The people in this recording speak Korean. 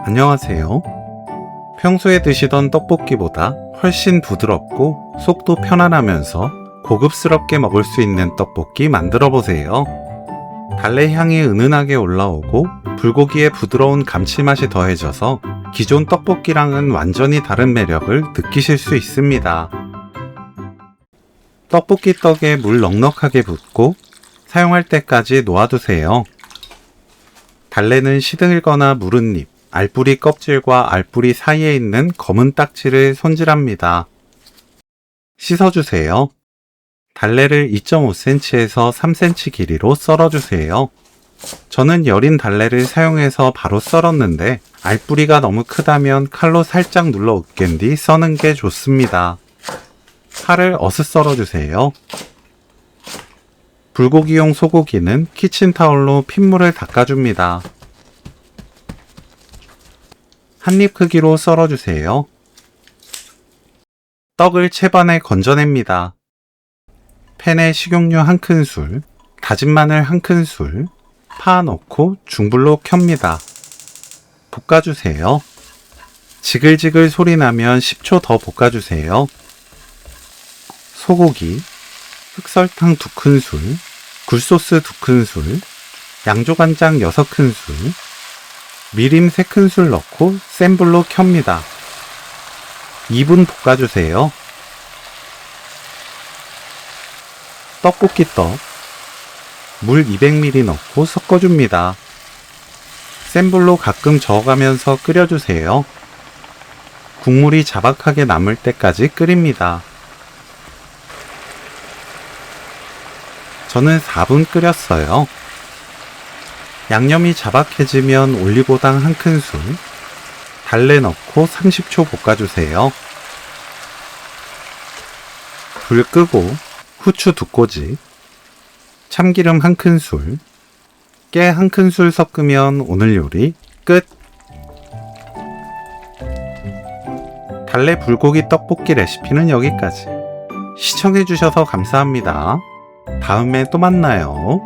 안녕하세요. 평소에 드시던 떡볶이보다 훨씬 부드럽고 속도 편안하면서 고급스럽게 먹을 수 있는 떡볶이 만들어 보세요. 달래 향이 은은하게 올라오고 불고기의 부드러운 감칠맛이 더해져서 기존 떡볶이랑은 완전히 다른 매력을 느끼실 수 있습니다. 떡볶이 떡에 물 넉넉하게 붓고 사용할 때까지 놓아두세요. 달래는 시들거나 무른 잎, 알뿌리 껍질과 알뿌리 사이에 있는 검은 딱지를 손질합니다. 씻어주세요. 달래를 2.5cm에서 3cm 길이로 썰어주세요. 저는 여린 달래를 사용해서 바로 썰었는데 알뿌리가 너무 크다면 칼로 살짝 눌러 으깬 뒤 써는 게 좋습니다. 파를 어슷 썰어주세요. 불고기용 소고기는 키친타올로 핏물을 닦아줍니다. 한입 크기로 썰어주세요. 떡을 채반에 건져냅니다. 팬에 식용유 1큰술, 다진 마늘 1큰술, 파 넣고 중불로 켭니다. 볶아주세요. 지글지글 소리 나면 10초 더 볶아주세요. 소고기, 흑설탕 2큰술, 굴소스 2큰술, 양조간장 6큰술, 미림 3큰술 넣고 센 불로 켭니다. 2분 볶아주세요. 떡볶이 떡, 물 200ml 넣고 섞어줍니다. 센 불로 가끔 저어가면서 끓여주세요. 국물이 자박하게 남을 때까지 끓입니다. 저는 4분 끓였어요. 양념이 자박해지면 올리고당 1큰술, 달래 넣고 30초 볶아주세요. 불 끄고 후추 2꼬집, 참기름 1큰술, 깨 1큰술 섞으면 오늘 요리 끝! 달래 불고기 떡볶이 레시피는 여기까지. 시청해주셔서 감사합니다. 다음에 또 만나요.